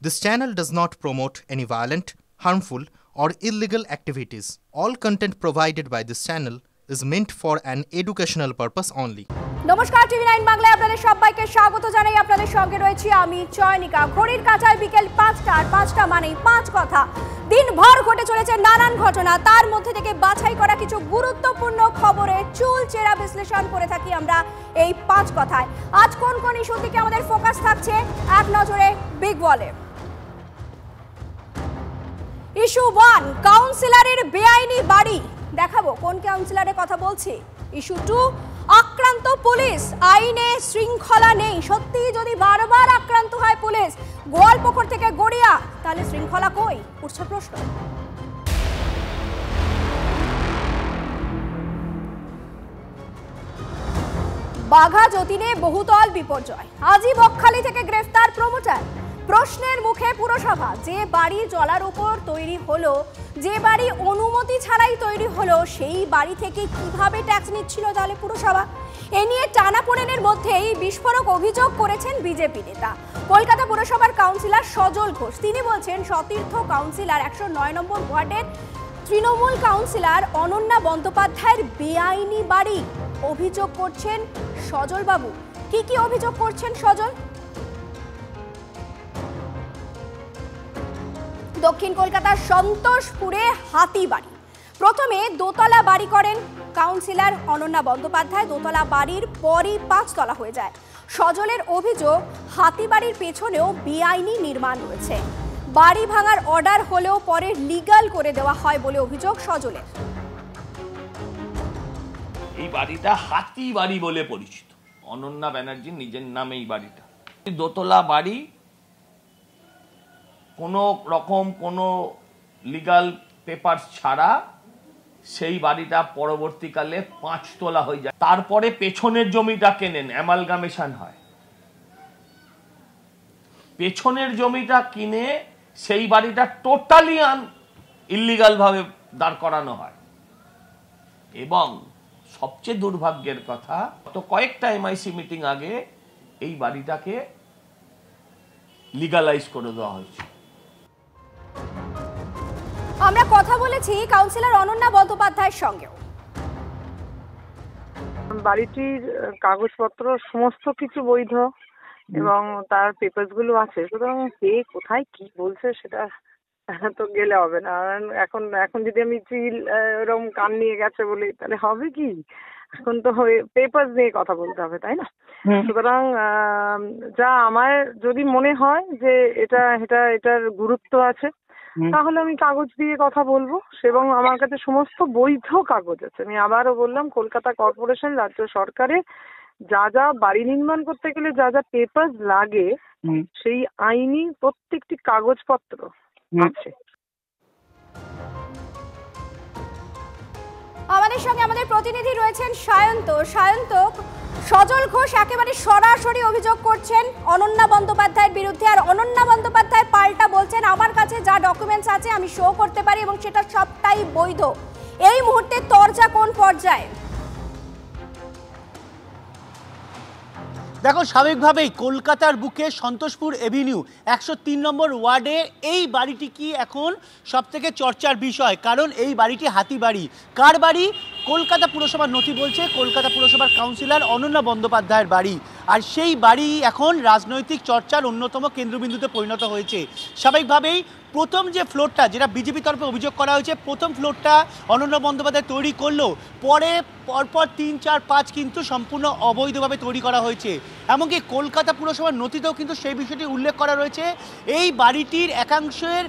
This channel does not promote any violent, harmful, or illegal activities. All content provided by this channel is meant for an educational purpose only. নমস্কার, টিভি9 বাংলায় আপনাদের সবাইকে স্বাগত জানাই। আপনাদের সঙ্গে রয়েছি আমি চয়নিকা। ঘড়ির কাঁটায় বিকেল 5টা, আর 5টা মানেই 5 কথা। দিনভর ঘটে চলেছে নানান ঘটনা, তার মধ্যে থেকে বাছাই করা কিছু গুরুত্বপূর্ণ খবরে চুলচেরা বিশ্লেষণ করে থাকি আমরা এই 5 কথায়। আজ কোন কোন ইস্যুর দিকে আমাদের ফোকাস থাকছে এক নজরে বিগ ওয়ালে। ইস্যু 1, কাউন্সিলরের বেআইনি বাড়ি। দেখাবো কোন কাউন্সিলরের কথা বলছি। ইস্যু 2, আক্রান্ত পুলিশ, আইনে শৃঙ্খলা নেই। সত্যি যদি বারবার আক্রান্ত হয় পুলিশ গোয়ালপুকুর থেকে গড়িয়া, তাহলে শৃঙ্খলা কই? উঠছে প্রশ্ন। বাঘা যতীনে বহুতল বিপর্যয়, আজই বকখালি থেকে গ্রেফতার প্রমোটার। প্রশ্নের মুখে পুরসভা, যে বাড়ি জলার উপর তৈরি হলো, যে বাড়ি অনুমতি ছাড়াই তৈরি হলো, সেই বাড়ি থেকে কিভাবে ট্যাক্স নিচ্ছিল তাহলে পুরসভা? এ নিয়ে টানাপোড়েনের মধ্যেই বিস্ফোরক অভিযোগ করেছেন বিজেপি নেতা কলকাতা পুরসভার কাউন্সিলর সজল ঘোষ। তিনি বলছেন সতীর্থ কাউন্সিলর 109 নম্বর ওয়ার্ডের তৃণমূল কাউন্সিলর অনন্যা বন্দ্যোপাধ্যায়ের বেআইনি বাড়ি। অভিযোগ করছেন সজল বাবু। কি অভিযোগ করছেন সজল? দক্ষিণ কলকাতার সন্তোষপুরে হাতিবাড়ি। প্রথমে দোতলা বাড়ি করেন কাউন্সিলর অনন্যা বন্দ্যোপাধ্যায়। দোতলা বাড়ির পরই 5 তলা হয়ে যায়। সজলের অভিযোগ, হাতিবাড়ির পেছনেও বেআইনি নির্মাণ রয়েছে। বাড়ি ভাঙার অর্ডার হলেও পরে লিগ্যাল করে দেওয়া হয় বলে অভিযোগ সজলের। এই বাড়িটা হাতিবাড়ি বলে পরিচিত। অনন্যা ব্যানার্জির নিজের নামে এই বাড়িটা। দোতলা বাড়ি, কোনো রকম কোনো লিগাল পেপারস ছাড়া সেই বাড়িটা পরবর্তীকালে 5 তলা হয়ে যায়। তারপরে পেছনের জমিটা কেনেন, অ্যামালগামেশন হয়। পেছনের জমিটা কিনে সেই বাড়িটা টোটালি ইল্লিগাল ভাবে দাঁড় করানো হয়। এবং সবচেয়ে দুর্ভাগ্যের কথা, গত কয়েকটা এমআইসি মিটিং আগে এই বাড়িটাকে লিগালাইজ করে দেওয়া হয়েছে। আমরা কথা বলেছি কাউন্সিলর অনন্যা বন্দ্যোপাধ্যায়ের সঙ্গেও। বাড়িটির কাগজপত্র সমস্ত কিছু বৈধ এবং তার পেপারস গুলো আছে, সুতরাং কে কোথায় কি বলছে সেটা তো গেলে হবে না। এখন যদি আমি চিল এরকম কান নিয়ে গেছে বলি তাহলে হবে কি? এখন তো পেপারস নিয়ে কথা বলতে হবে, তাই না? সুতরাং যা আমার যদি মনে হয় যে এটার গুরুত্ব আছে, তাহলে আমি কাগজ দিয়ে কথা বলবো। এবং আমার কাছে সমস্ত বৈধ কাগজ আছে। আমি আবারও বললাম, কলকাতা কর্পোরেশন, রাজ্য সরকারে যা বাড়ি নির্মাণ করতে গেলে যা পেপারস লাগে, সেই আইনি প্রত্যেকটি কাগজপত্র আছে। আমাদের সঙ্গে আমাদের প্রতিনিধি রয়েছেন সায়ন্ত। সজল ঘোষ একেবারে সরাসরি অভিযোগ করছেন অনন্যা বন্দ্যোপাধ্যায়ের বিরুদ্ধে, আর অনন্যা বন্দ্যোপাধ্যায় পাল্টা বলছেন আমার কাছে যা ডকুমেন্টস আছে আমি শো করতে পারি এবং সেটা সবটাই বৈধ। এই মুহূর্তে তরজা কোন পর্যায়ে? দেখো, স্বাভাবিকভাবেই কলকাতার বুকে সন্তোষপুর এভিনিউ 103 নম্বর ওয়ার্ডে এই বাড়িটি কি এখন সবথেকে চর্চার বিষয়, কারণ এই বাড়িটি হাতিবাড়ি। কার বাড়ি? কলকাতা পুরসভার নথি বলছে কলকাতা পুরসভার কাউন্সিলর অনন্যা বন্দ্যোপাধ্যায়ের বাড়ি। আর সেই বাড়ি এখন রাজনৈতিক চর্চার অন্যতম কেন্দ্রবিন্দুতে পরিণত হয়েছে। স্বাভাবিকভাবেই প্রথম যে ফ্লোরটা, যেটা বিজেপি তরফে অভিযোগ করা হয়েছে, প্রথম ফ্লোরটা অনন্যা বন্দ্যোপাধ্যায় তৈরি করলো, পরে পরপর 3, 4, 5 কিন্তু সম্পূর্ণ অবৈধভাবে তৈরি করা হয়েছে। এমনকি কলকাতা পুরসভার নথিতেও কিন্তু সেই বিষয়টি উল্লেখ করা রয়েছে। এই বাড়িটির একাংশের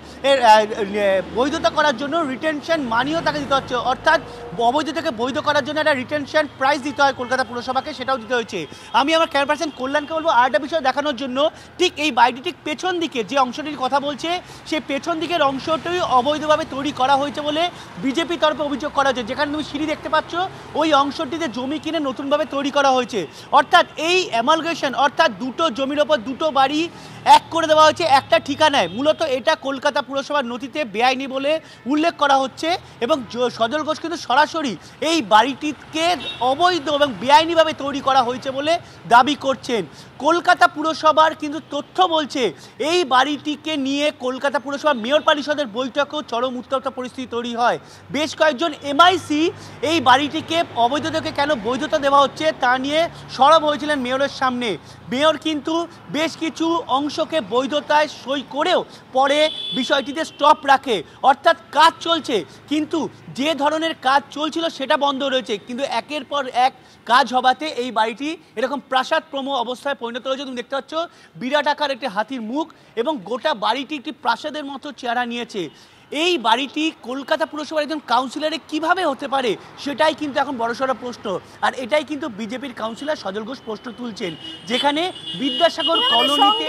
বৈধতা করার জন্য রিটেনশন মানিও তাকে দিতে হচ্ছে, অর্থাৎ অবৈধ থেকে বৈধ করার জন্য একটা রিটেনশন প্রাইস দিতে হয় কলকাতা পুরসভাকে, সেটাও দিতে হয়েছে। আমি আমার ক্যামেরাপারসন কল্যাণকে বলবো আরেকটা বিষয় দেখানোর জন্য। ঠিক এই বাড়িটি ঠিক পেছন দিকে যে অংশটির কথা বলছে, সেই পেছন দিকের অংশটি অবৈধভাবে তৈরি করা হয়েছে বলে বিজেপি তরফে অভিযোগ করা হয়েছে। যেখানে তুমি সিঁড়ি দেখতে পাচ্ছ, ওই অংশটিতে জমি কিনে নতুনভাবে তৈরি করা হয়েছে। অর্থাৎ এই অ্যামালগেশন, অর্থাৎ দুটো জমির ওপর দুটো বাড়ি এক করে দেওয়া হয়েছে একটা ঠিকানায়। মূলত এটা কলকাতা পুরসভার নথিতে বেআইনি বলে উল্লেখ করা হচ্ছে এবং সজল ঘোষ কিন্তু সরাসরি এই বাড়িটিকে অবৈধ এবং বেআইনিভাবে তৈরি করা হয়েছে বলে দাবি করছেন। কলকাতা পুরসভার কিন্তু তথ্য বলছে এই বাড়িটিকে নিয়ে কলকাতা পুরসভা মেয়র পরিষদের বৈঠকেও চরম উত্তপ্ত পরিস্থিতি তৈরি হয়। বেশ কয়েকজন এমআইসি এই বাড়িটিকে অবৈধতাকে কেন বৈধতা দেওয়া হচ্ছে তা নিয়ে সরব হয়েছিলেন মেয়রের সামনে। মেয়র কিন্তু বেশ কিছু অংশকে বৈধতায় সই করেও পরে বিষয়টিতে স্টপ রাখে, অর্থাৎ কাজ চলছে কিন্তু যে ধরনের কাজ চলছিল সেটা বন্ধ রয়েছে, কিন্তু একের পর এক কাজ হবাতে এই বাড়িটি এরকম প্রাসাদ প্রম অবস্থায় পরিণত হয়েছে। তুমি দেখতে পাচ্ছ বিরাট আকার একটি হাতির মুখ এবং গোটা বাড়িটি একটি প্রাসাদের মতো চেহারা নিয়েছে। এই বাড়িটি কলকাতা পুরসভার একজন কাউন্সিলরে কিভাবে হতে পারে সেটাই কিন্তু এখন বড়সড় প্রশ্ন, আর এটাই কিন্তু বিজেপির কাউন্সিলর সজল ঘোষ প্রশ্ন তুলছেন, যেখানে বিদ্যাসাগর কলোনিতে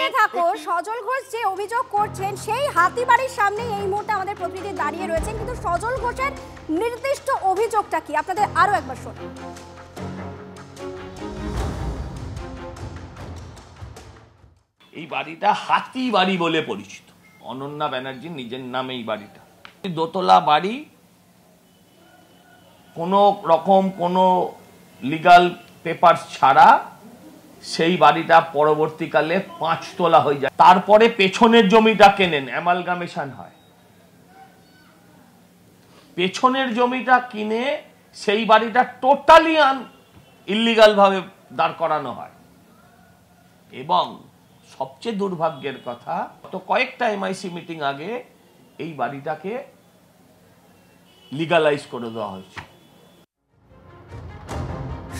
সজল ঘোষ যে অভিযোগ করছেন সেই হাতিবাড়ির সামনে এই মুহূর্তে আমাদের প্রতিনিধি দাঁড়িয়ে রয়েছেন, কিন্তু সজল ঘোষের নির্দিষ্ট অভিযোগটা কি আপনাদের আরো একবার শুনুন। এই বাড়িটা হাতি বাড়ি বলে পরিচিত, অনন্যা ব্যানার্জির নিজের নামে এই বাড়িটা। দোতলা বাড়ি, কোনো রকম কোনো লিগাল পেপার ছাড়া সেই বাড়িটা পরবর্তীকালে 5 তলা হয়ে যায়। তারপরে পেছনের জমিটা কেনেন, অ্যামালগামেশন হয়। পেছনের জমিটা কিনে সেই বাড়িটা টোটালি ইল্লিগাল ভাবে দাঁড় করানো হয় এবং সবচেয়ে দুর্ভাগ্যের কথা তো কয়েকটা এমআইসি মিটিং আগে এই বাড়িটাকে লিগালাইজ করে দেওয়া হয়েছে।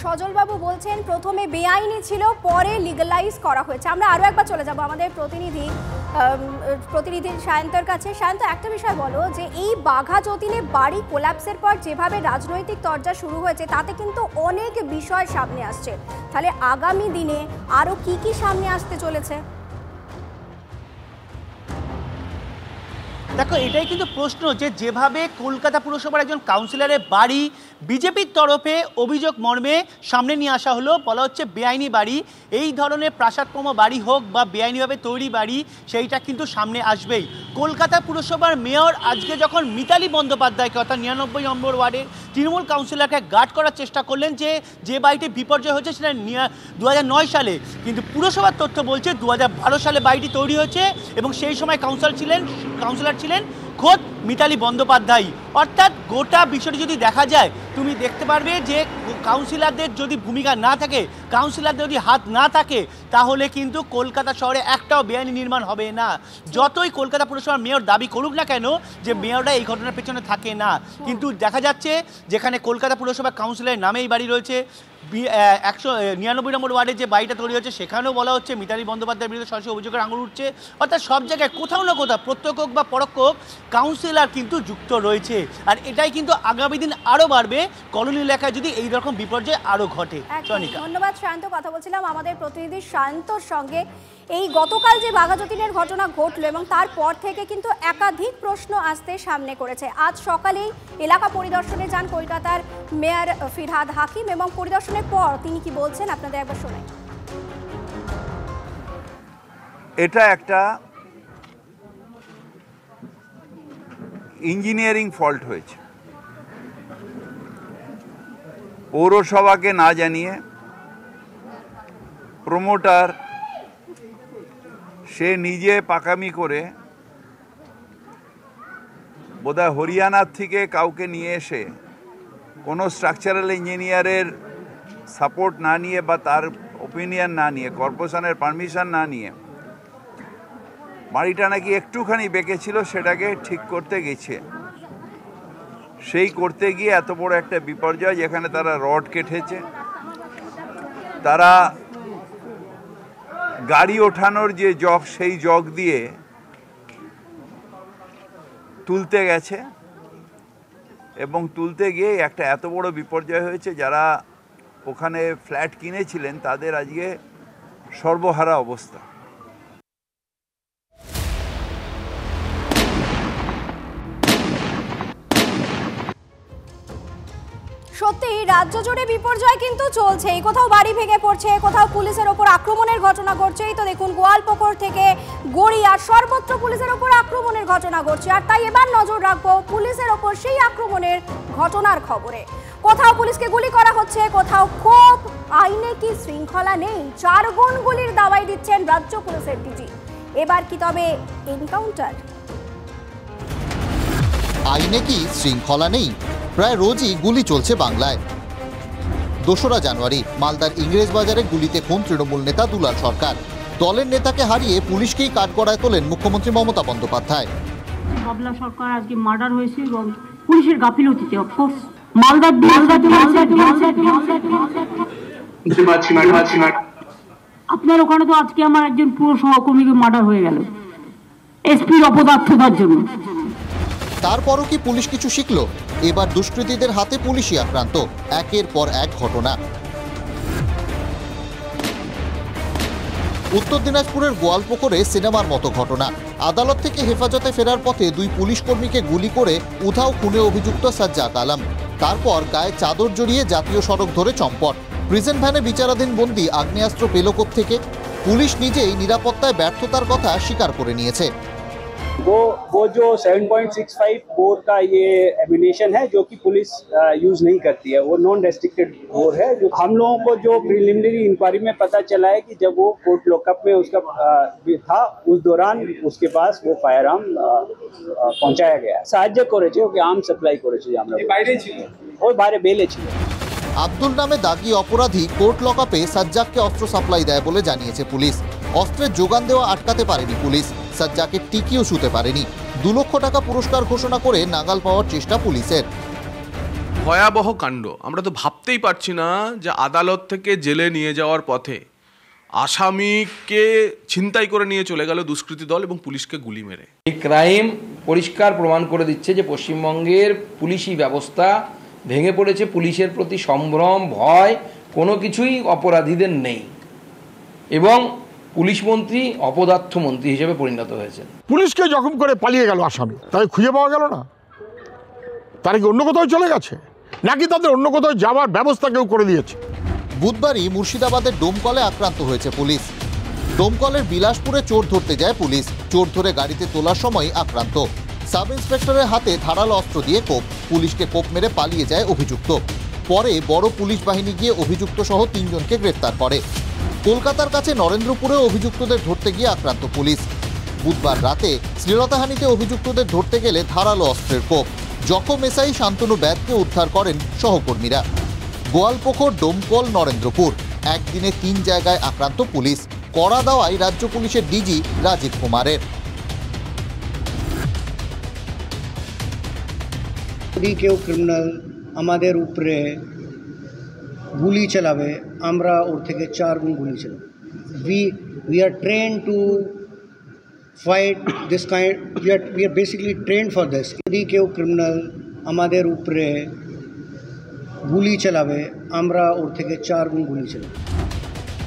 সজল বাবু বলছেন প্রথমে বেআইনি ছিল, পরে লিগালাইজ করা হয়েছে। আমরা আরো একবার চলে যাব আমাদের প্রতিনিধি সায়ন্তর কাছে। সায়ন্ত, একটা বিষয় বলো যে এই বাঘা যতীনে বাড়ি কোল্যাপসের পর যেভাবে রাজনৈতিক তরজা শুরু হয়েছে তাতে কিন্তু অনেক বিষয় সামনে আসছে, তাহলে আগামী দিনে আরো কি কি সামনে আসতে চলেছে? দেখো, এটাই কিন্তু প্রশ্ন যে যেভাবে কলকাতা পুরসভার একজন কাউন্সিলরের বাড়ি বিজেপির তরফে অভিযোগ মর্মে সামনে নিয়ে আসা হলো, বলা হচ্ছে বেআইনি বাড়ি, এই ধরনের প্রাসাদপ্রম বাড়ি হোক বা বেআইনিভাবে তৈরি বাড়ি সেইটা কিন্তু সামনে আসবেই। কলকাতা পুরসভার মেয়র আজকে যখন মিতালি বন্দ্যোপাধ্যায়কে অর্থাৎ 99 নম্বর ওয়ার্ডের তৃণমূল কাউন্সিলরকে গার্ড করার চেষ্টা করলেন যে বাড়িটি বিপর্যয় হয়েছে সেটা 2009 সালে, কিন্তু পুরসভার তথ্য বলছে 2012 সালে বাড়িটি তৈরি হয়েছে এবং সেই সময় কাউন্সিলর ছিলেন খোদ মিতালি বন্দ্যোপাধ্যায়। অর্থাৎ গোটা বিষয়টি যদি দেখা যায় তুমি দেখতে পারবে যে কাউন্সিলরদের যদি ভূমিকা না থাকে, কাউন্সিলরদের যদি হাত না থাকে, তাহলে কিন্তু কলকাতা শহরে একটাও বেআইনি নির্মাণ হবে না। যতই কলকাতা পুরসভার মেয়র দাবি করুক না কেন যে মেয়ররা এই ঘটনার পেছনে থাকে না, কিন্তু দেখা যাচ্ছে যেখানে কলকাতা পুরসভা কাউন্সিলরের নামেই বাড়ি রয়েছে, 199 নম্বর ওয়ার্ডে যে বাড়িটা তৈরি হচ্ছে সেখানেও বলা হচ্ছে মিতালি বন্দ্যোপাধ্যায়ের বিরুদ্ধে সরাসরি অভিযোগের আঙুল উঠছে। অর্থাৎ সব জায়গায় কোথাও না কোথাও প্রত্যক্ষ হোক বা পরোক্ষ হোক কাউন্সিলর কিন্তু যুক্ত রয়েছে, আর এটাই কিন্তু আগামী দিন আরও বাড়বে কলোনি এলাকায় যদি এই রকম বিপর্যয় আরও ঘটে। ধন্যবাদ সায়ন্ত। কথা বলছিলাম আমাদের প্রতিনিধি সায়ন্তর সঙ্গে। এই গতকাল যে বাঘা যতীনের ঘটনা ঘটলো এবং তারপর থেকে কিন্তু একাধিক প্রশ্ন আসতে সামনে করেছে। আজ সকালেই এলাকা পরিদর্শনে যান কলকাতার মেয়র ফিরহাদ হাকিম এবং পরিদর্শনের পর তিনি কি বলছেন আপনাদের একবার শোনাই। এটা একটা ইঞ্জিনিয়ারিং ফল্ট হয়েছে, পৌরসভাকে না জানিয়ে প্রমোটার সে নিজে পাকামি করে বোধহয় হরিয়ানার থেকে কাউকে নিয়ে এসে কোনো স্ট্রাকচারাল ইঞ্জিনিয়ারের সাপোর্ট না নিয়ে বা তার ওপিনিয়ন না নিয়ে, কর্পোরেশনের পারমিশন না নিয়ে বাড়িটা নাকি একটুখানি বেঁকে ছিল সেটাকে ঠিক করতে গেছে। সেই করতে গিয়ে এত বড় একটা বিপর্যয়, যেখানে তারা রড কেটেছে, তারা গাড়ি ওঠানোর যে জগ সেই জগ দিয়ে তুলতে গেছে এবং তুলতে গিয়ে একটা এত বড় বিপর্যয় হয়েছে। যারা ওখানে ফ্ল্যাট কিনেছিলেন তাদের আজকে সর্বহারা অবস্থা। সত্যি রাজ্য জুড়ে বিপর্যয় কিন্তু চলছে, কোথাও বাড়ি ভেঙে পড়ছে, কোথাও পুলিশের ওপর আক্রমণের ঘটনা ঘটছে। এই তো দেখুন গোয়ালপুকুর থেকে গড়িয়া সর্বত্র পুলিশের ওপর আক্রমণের ঘটনা ঘটছে, আর তাই এবার নজর রাখবো পুলিশের ওপর সেই আক্রমণের ঘটনার খবরে। কোথাও পুলিশকে গুলি করা হচ্ছে, কোথাও ক্ষোভ। আইনে কি শৃঙ্খলা নেই? 4 গুণ গুলির দাওয়াই দিচ্ছেন রাজ্য পুলিশের ডিজি। এবার কি তবে এনকাউন্টার? আইনে কি শৃঙ্খলা নেই? প্রায় রোজই গুলি চলছে বাংলায়। 2রা জানুয়ারি মালদার ইংরেজবাজারে গুলিতে খুন তৃণমূল নেতা দুলাল সরকার। দলের নেতাকে হারিয়ে পুলিশকেই কাঠগড়ায় তোলেন মুখ্যমন্ত্রী মমতা বন্দ্যোপাধ্যায়। বাবলা সরকার আজকে মার্ডার হয়েছে এবং পুলিশের গাফিলতিতে অফকোর্স আপনার ওখানে তো আজকে আমার একজন পুরো সহকর্মীকে মার্ডার হয়ে গেল এসপির অপদার্থতার জন্য। তারপরও কি পুলিশ কিছু শিখলো? এবার দুষ্কৃতীদের হাতে পুলিশই আক্রান্ত। একের পর এক ঘটনা। উত্তর দিনাজপুরের গোয়ালপুকুরে সিনেমার মতো ঘটনা। আদালত থেকে হেফাজতে ফেরার পথে 2 পুলিশ কর্মীকে গুলি করে উধাও খুনে অভিযুক্ত সাজ্জাদ আলম। তারপর গায়ে চাদর জড়িয়ে জাতীয় সড়ক ধরে চম্পট। প্রিজন ভ্যানে বিচারাধীন বন্দী আগ্নেয়াস্ত্র পেল থেকে? পুলিশ নিজেই নিরাপত্তায় ব্যর্থতার কথা স্বীকার করে নিয়েছে। वो जो 7.65 बोर का ये एमिनेशन है जो कि पुलिस यूज नहीं करती है, वो नॉन रेस्ट्रिक्टेड बोर है। जो हम लोगों को जो प्रिलिमिनरी इंक्वायरी में पता चला है कि जब वो कोर्ट लॉकअप में उसका था उस दौरान उसके पास वो फायर आर्म पहुंचाया गया। সাহায্য করেছে, ওকে আর্ম সাপ্লাই করেছে। আমরা বাইরে ছিল, ওই বাইরে বেলে ছিল। আব্দুল নামে দাগি অপরাধী কোর্ট লকআপে সাজ্জাককে অস্ত্র সাপ্লাই দেয় বলে জানিয়েছে পুলিশ। অস্ত্রের যোগান দেওয়া আটকাতে পারেনি পুলিশ, সাজ্জাককে টিকিও ছুঁতে পারেনি। 2 লক্ষ টাকা পুরস্কার ঘোষণা করে নাগাল পাওয়ার চেষ্টা পুলিশের। ভয়াবহ কাণ্ড। আমরা তো ভাবতেই পারছি না যে আদালত থেকে জেলে নিয়ে যাওয়ার পথে আসামিকে ছিনতাই করে নিয়ে চলে গেল দুষ্কৃতী দল এবং পুলিশকে গুলি মেরে। এই ক্রাইম পরিষ্কার প্রমাণ করে দিচ্ছে যে পশ্চিমবঙ্গের পুলিশি ব্যবস্থা ভেঙে পড়েছে। পুলিশের প্রতি সম্ভ্রম, ভয় কোনো কিছুই অপরাধীদের নেই এবং পুলিশ মন্ত্রী অপদার্থ মন্ত্রী হিসেবে পরিণত হয়েছে। পুলিশকে জখম করে পালিয়ে গেল আসামি, তাই খুঁজে পাওয়া গেল না। তারা কি অন্য কোথাও চলে গেছে নাকি তাদের অন্য কোথাও যাওয়ার ব্যবস্থা কেউ করে দিয়েছে? বুধবারই মুর্শিদাবাদের ডোমকলে আক্রান্ত হয়েছে পুলিশ। ডোমকলের বিলাসপুরে চোর ধরতে যায় পুলিশ। চোর ধরে গাড়িতে তোলার সময় আক্রান্ত। সাব ইন্সপেক্টরের হাতে ধারালো অস্ত্র দিয়ে কোপ। পুলিশকে কোপ মেরে পালিয়ে যায় অভিযুক্ত। পরে বড় পুলিশ বাহিনী গিয়ে অভিযুক্ত সহ 3 জনকে গ্রেফতার করে। কলকাতার কাছে নরেন্দ্রপুরে অভিযুক্তদের ধরতে গিয়ে আক্রান্ত পুলিশ। বুধবার রাতে শ্লীলতাহানিতে অভিযুক্তদের ধরতে গেলে ধারালো অস্ত্রের কোপ। জখম এসআই শান্তনু ব্যাদকে উদ্ধার করেন সহকর্মীরা। গোয়ালপুকুর, ডোমকল, নরেন্দ্রপুর একদিনে 3 জায়গায় আক্রান্ত পুলিশ। কড়া দাওয়ায় রাজ্য পুলিশের ডিজি রাজীব কুমারের। যদি কেউ ক্রিমিনাল আমাদের উপরে গুলি চালাবে, আমরা ওর থেকে 4 গুণ গুলি চালাবো। we are trained to fight this kind, we are basically trained for this. যদি কেউ ক্রিমিনাল আমাদের উপরে গুলি চালাবে, আমরা ওর থেকে 4 গুণ গুলি চালাবো।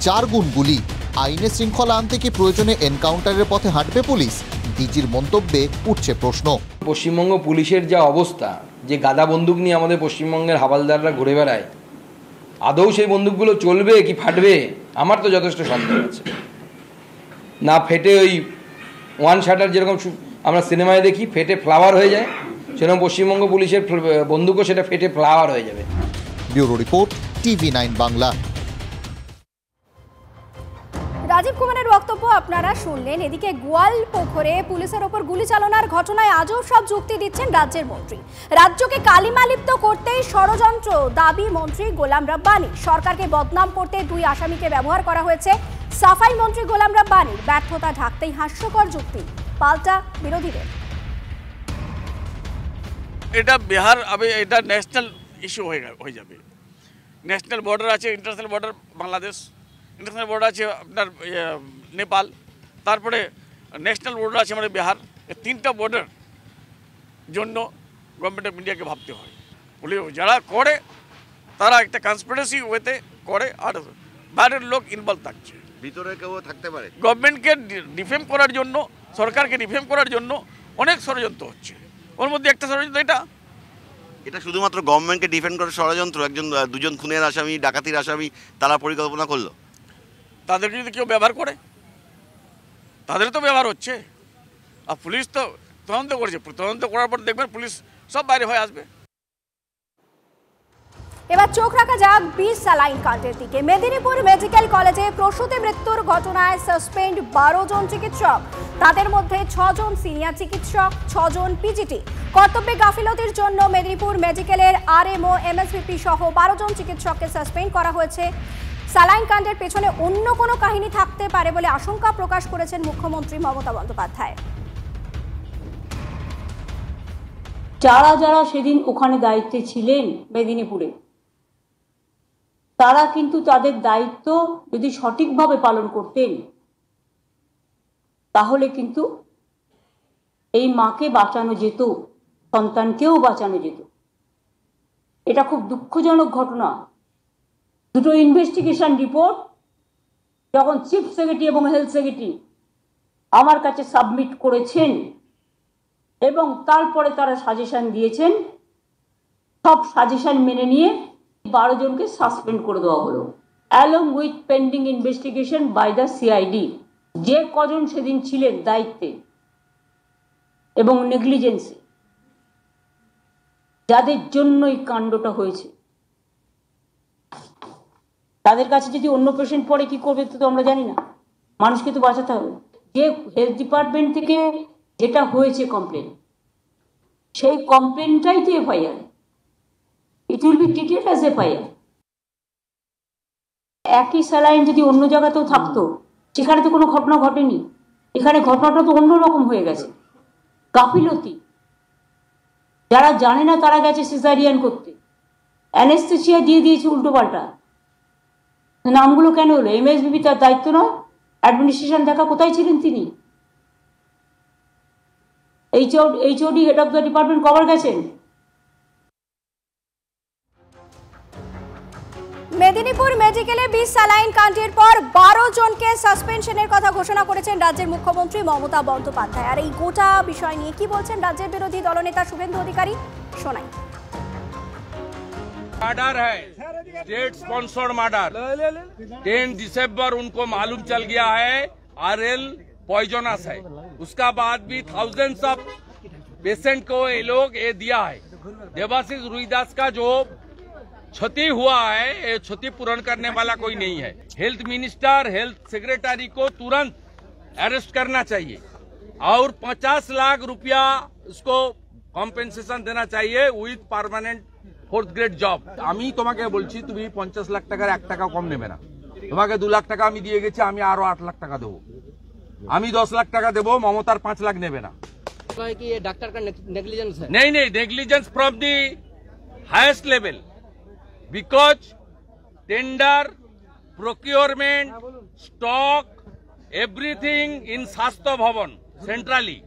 4 গুণ গুলি। আইনে শৃঙ্খলা আনতে কি প্রয়োজনে এনকাউন্টারের পথে হাঁটবে পুলিশ? ডিজির মন্তব্যে উঠছে প্রশ্ন। পশ্চিমবঙ্গ পুলিশের যা অবস্থা, যে গাদা বন্দুক নিয়ে আমাদের পশ্চিমবঙ্গের হাওলদাররা ঘুরে বেড়ায়, আদৌ সেই বন্দুকগুলো চলবে কি ফাটবে? আমার তো যথেষ্ট সন্দেহ আছে। না ফেটে ওই 1 শাটার যেরকম আমরা সিনেমায় দেখি ফেটে ফ্লাওয়ার হয়ে যায়, সেরকম পশ্চিমবঙ্গ পুলিশের বন্দুকও সেটা ফেটে ফ্লাওয়ার হয়ে যাবে। Bureau report, TV9 Bangla. Rajib কুমারের বক্তব্য আপনারা শুনলেন। এদিকে গোয়ালপুকুরে পুলিশের ওপর গুলি চালানোর ঘটনায় আজও সব যুক্তি দিচ্ছেন রাজ্যের মন্ত্রী। রাজ্যকে কালিমালিপ্ত করতেই ষড়যন্ত্র দাবি মন্ত্রী গোলাম রাব্বানি। সরকারকে বদনাম করতে 2 আসামিকে ব্যবহার করা হয়েছে। সাফাই মন্ত্রী গোলাম রাব্বানির ব্যর্থতা ঢাকতেই হাস্যকর যুক্তি পাল্টা বিরোধীদের। এটা বিহার, এটা ন্যাশনাল ইস্যু হয়ে যাবে। ন্যাশনাল বর্ডার আছে, international border Bangladesh, international border আছে আপনার নেপাল, তারপরে ন্যাশনাল বর্ডার আছে আমাদের বিহার। এই 3টা বর্ডার জন্য গভর্নমেন্ট অফ ইন্ডিয়াকে ভাবতে হয়। পুলিশ যারা করে তারা একটা কনস্পিরেসি ওয়েতে করে, আর বাইরের লোক ইনভলভ থাকছে। ভিতরে কেউ থাকতে পারে। গভর্নমেন্টকে ডিফেম করার জন্য, সরকারকে ডিফেম করার জন্য অনেক ষড়যন্ত্র হচ্ছে। ওর মধ্যে একটা ষড়যন্ত্র এটা শুধুমাত্র গভর্নমেন্টকে ডিফেন্ড করার ষড়যন্ত্র। 2জন খুনের আসামি, ডাকাতির আসামি, তারা পরিকল্পনা করলো। তাদেরকে যদি কেউ ব্যবহার করে, তাদের তো ব্যবহার হচ্ছে। আর পুলিশ তো তদন্ত করেছে, তদন্ত করার পর দেখবেন পুলিশ সব বাইরে হয়ে আসবে। এবার চোখ রাখা যাক বিষ স্যালাইন কাণ্ডের দিকে। মেদিনীপুর মেডিকেল কলেজে প্রসূতি মৃত্যুর ঘটনায় সাসপেন্ড 12 জন চিকিৎসক। তাদের মধ্যে 6 জন সিনিয়র চিকিৎসক, 6 জন পিজিটি। কর্তব্যে গাফিলতির জন্য মেদিনীপুর মেডিকেলের আরএমও, এমএসভিপি সহ 12 জন চিকিৎসককে সাসপেন্ড করা হয়েছে। স্যালাইন কাণ্ডের পেছনে অন্য কোনো কাহিনী থাকতে পারে বলে আশঙ্কা প্রকাশ করেছেন মুখ্যমন্ত্রী মমতা বন্দ্যোপাধ্যায়। যারা যারা সেদিন ওখানে দায়িত্বে ছিলেন মেদিনীপুরে, তারা কিন্তু তাদের দায়িত্ব যদি সঠিকভাবে পালন করতেন তাহলে কিন্তু এই মাকে বাঁচানো যেত, সন্তানকেও বাঁচানো যেত। এটা খুব দুঃখজনক ঘটনা। দুটো ইনভেস্টিগেশন রিপোর্ট যখন চিফ সেক্রেটারি এবং হেলথ সেক্রেটারি আমার কাছে সাবমিট করেছেন এবং তারপরে তারা সাজেশন দিয়েছেন, সব সাজেশন মেনে নিয়ে 12 জনকে সাসপেন্ড করে দেওয়া হলো, along with pending investigation by the CID. যে কজন সেদিন ছিলেন দায়িত্বে এবং নেগলিজেন্সে, যাদের জন্য এই কাণ্ডটা হয়েছে, তাদের কাছে যদি অন্য পেশেন্ট পড়ে কি করবে তো আমরা জানি না। মানুষকে তো বাঁচাতে হবে। যে হেলথ ডিপার্টমেন্ট থেকে যেটা হয়েছে কমপ্লেন, সেই কমপ্লেনটাই তো FIR. It will be treated as FIR. একই স্যালাইন যদি অন্য জায়গাতেও থাকতো, সেখানে তো কোনো ঘটনা ঘটেনি। এখানে ঘটনাটা তো অন্যরকম হয়ে গেছে। গাফিলতি, যারা জানে না তারা গেছে সিজারিয়ান করতে, অ্যানেস্থেসিয়া দিয়ে দিয়েছে উল্টো পাল্টা। নামগুলো কেন হলো? এমএসভিপি তার দায়িত্ব নয়? অ্যাডমিনিস্ট্রেশন দেখা কোথায় ছিলেন তিনি? HOD head of the department কবার গেছেন? মেদিনীপুর মেডিকেলে বিষ স্যালাইন কাণ্ডের পর 12 জনকে সাসপেনশনের কথা ঘোষণা করেছেন রাজ্যের মুখ্যমন্ত্রী মমতা বন্দ্যোপাধ্যায়। আর এই গোটা বিষয় নিয়ে কি বলছেন রাজ্যের বিরোধী দলনেতা শুভেন্দু অধিকারী, শোনাই। मर्डर है, स्टेट स्पॉन्सर्ड मर्डर। 10 दिसंबर उनको मालूम चल गया है आरएल पॉइजनस है। उसका बाद भी थाउजेंड्स ऑफ पेशेंट को ये लोग ये दिया है। देवाशीष रुईदास का जो क्षति हुआ है, ये क्षति पूर्ण करने वाला कोई नहीं है। हेल्थ मिनिस्टर, हेल्थ सेक्रेटरी को तुरंत अरेस्ट करना चाहिए और 50 लाख रुपया उसको कॉम्पेंसेशन देना चाहिए with permanent 4th grade job. আমি তোমাকে বলছি তুমি 50 লাখ টাকার 1 টাকা কম নেবে না। তোমাকে 2 লাখ টাকা আমি দিয়ে গেছি, আমি আরো 8 লাখ টাকা দেবো। আমি 10 লাখ টাকা দেবো, মমতার 5 লাখ নেবে না। कि ये डॉक्टर का नेग्लिजेंस है? नहीं, negligence from the highest level, because tender, procurement, stock, everything in स्वास्थ्य भवन सेंट्रली।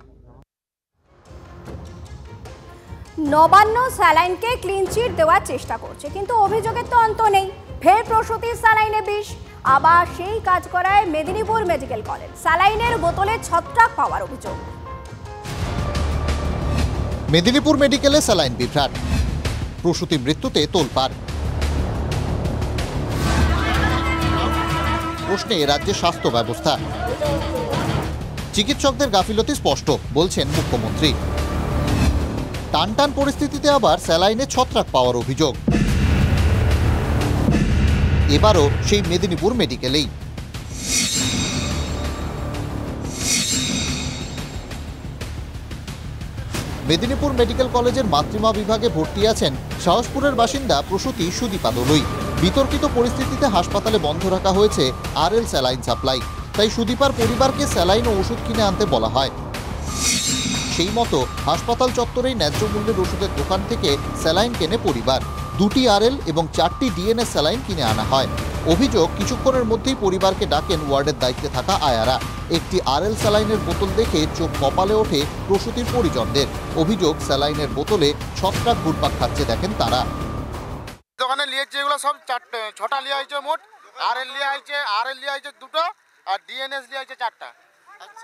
নবান্ন স্যালাইনকে ক্লিন চিট দেওয়ার চেষ্টা করছে, কিন্তু অভিযোগের তো অন্ত নেই। ফের প্রসূতির স্যালাইনে বিষ, আবার সেই কাজ করায় মেদিনীপুর মেডিকেল কলেজ। স্যালাইনের বোতলে ছত্রাক পাওয়ার অভিযোগ। মেদিনীপুর মেডিকেলে স্যালাইন বিভ্রাট, প্রসূতি মৃত্যুতে তোলপাড়। প্রশ্নে রাজ্যের স্বাস্থ্য ব্যবস্থা, চিকিৎসকদের গাফিলতি স্পষ্ট বলছেন মুখ্যমন্ত্রী। টানটান পরিস্থিতিতে আবার স্যালাইনে ছত্রাক পাওয়ার অভিযোগ, এবারও সেই মেদিনীপুর মেডিকেলেই। মেদিনীপুর মেডিকেল কলেজের মাতৃমা বিভাগে ভর্তি আছেন সাহসপুরের বাসিন্দা প্রসূতি সুদীপা দলুই। বিতর্কিত পরিস্থিতিতে হাসপাতালে বন্ধ রাখা হয়েছে আরএল স্যালাইন সাপ্লাই, তাই সুদীপার পরিবারকে স্যালাইন ও ওষুধ কিনে আনতে বলা হয়। সেই মতো হাসপাতাল চত্বরেই ন্যায্য মূল্যের ওষুধের দোকান থেকে স্যালাইন কেনে পরিবার। 2টি আরএল এবং 4টি ডিএনএস স্যালাইন কিনে আনা হয়। অভিযোগ, কিছুক্ষণের মধ্যেই পরিবারকে ডাকেন ওয়ার্ডের দায়িত্বে থাকা আয়ারা। একটি আরএল স্যালাইনের বোতল দেখে চোখ কপালে ওঠে প্রসূতির পরিজনদের। অভিযোগ, স্যালাইনের বোতলে ছত্রাক ঘুরপাক খাচ্ছে দেখেন তারা। দোকানে লিয়েছে এগুলো সব 6টা লিয়া হয়েছে, মোট আরএল লিয়া হয়েছে 2টো আর ডিএনএস লিয়া হয়েছে 4টা।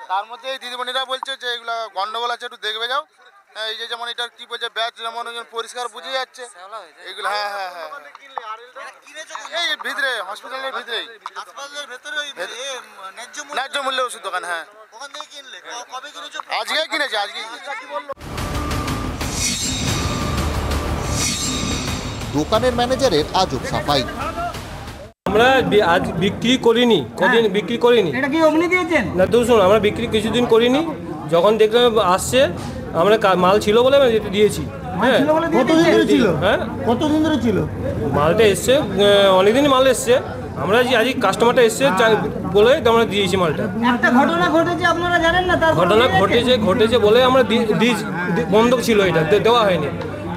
তার মধ্যে এই দিদিমণিরা বলছে যে এগুলো গন্ডগোল আছে, একটু দেখবে যাও। এই যে যেমন এটা কি বলছে, ব্যাচ যেমন পরিষ্কার বুঝে যাচ্ছে এগুলো। হ্যাঁ, এই ভিতরে হসপিটালের ভিতরেই ন্যায্য মূল্যে ওষুধ দোকান। হ্যাঁ, আজকে কিনেছে। দোকানের ম্যানেজারের আজব সাফাই। আমরা আজ বিক্রি করিনি, কদিন বিক্রি করিনি। এটা কি অমনি দিয়েছেন? না তো শুনুন, আমরা বিক্রি কিছুদিন করিনি, যখন দেখলাম আসছে আমরা মাল ছিল বলে আমি দিয়েছি। হ্যাঁ, কতদিন ধরে ছিল? হ্যাঁ, কতদিন ধরে ছিল মালটা? এসছে অনেকদিনই মাল এসছে, আমরা যে আজ কাস্টমারটা এসছে বলে আমরা দিয়েছি মালটা। একটা ঘটনা ঘটেছে আপনারা জানেন না? তার ঘটনা ঘটেছে বলে আমরা বন্ধ ছিল, এটা দেওয়া হয়নি।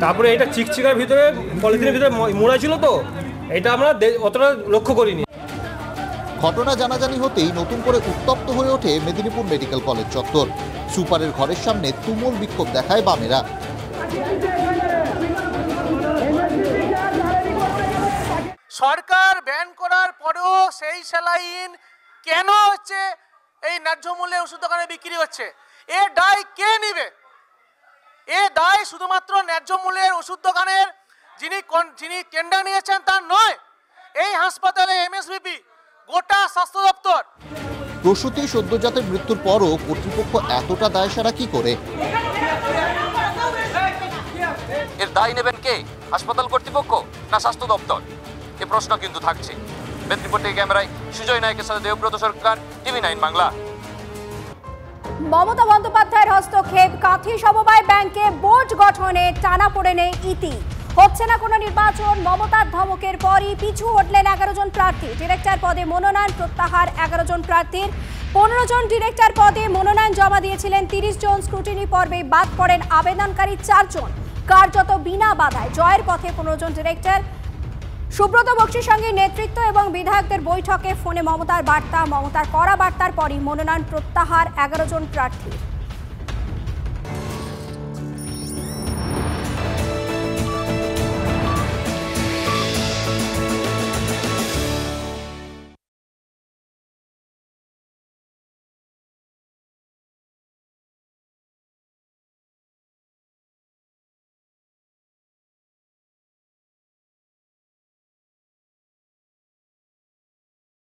তারপরে এটা চিকচিকার ভিতরে পলিথিনের ভিতরে মোড়া ছিল, তো এটা আমরা অতটা লক্ষ্য করিনি। ঘটনা জানাজানি হতেই নতুন করে উত্তপ্ত হয়ে ওঠে মেদিনীপুর মেডিকেল কলেজ চত্বর। সুপারের ঘরের সামনে তুমুল বিক্ষোভ দেখায় বামেরা। সরকার ব্যান করার পরেও সেই স্যালাইন কেন হচ্ছে এই ন্যায্য মূল্যে ওষুধ দোকানে বিক্রি হচ্ছে? এ দায় কে নেবে? এ দায় শুধুমাত্র ন্যায্য মূল্যের ওষুধ দোকানের যিনি টেন্ডার নিয়েছেন তার নয়। এই হাসপাতালে এমএসভিপি, গোটা স্বাস্থ্য দপ্তর। প্রসূতি সদ্যজাতের মৃত্যুর পরও কর্তৃপক্ষ এতটা দায়সারা কি করে? এর দায় নেবেন কে? হাসপাতাল কর্তৃপক্ষ না স্বাস্থ্য দপ্তর? এ প্রশ্ন কিন্তু থাকছে। মেদিনীপুর থেকে ক্যামেরায় সুজয় নায়কের সাথে দেবব্রত সরকার, TV9 বাংলা। মমতা বন্দ্যোপাধ্যায়ের হস্তক্ষেপ, কাঁথি সমবায় ব্যাংকে বোর্ড গঠনে টানাপোড়েনে ইতি। হচ্ছে না কোনো নির্বাচন, মমতার ধমকের পরই পিছু হটলেন 11 জন প্রার্থী। ডিরেক্টর পদে মনোনয়ন প্রত্যাহার 11 জন প্রার্থীর। 15 জন ডিরেক্টর পদে মনোনয়ন জমা দিয়েছিলেন 30 জন। স্ক্রুটিনি পর্বে বাদ পড়েন আবেদনকারী 4 জন। কার্যত বিনা বাধায় জয়ের পথে 15 জন ডিরেক্টর। সুব্রত বক্সির সঙ্গে নেতৃত্ব এবং বিধায়কদের বৈঠকে ফোনে মমতার কড়া বার্তার পরই মনোনয়ন প্রত্যাহার 11 জন প্রার্থী।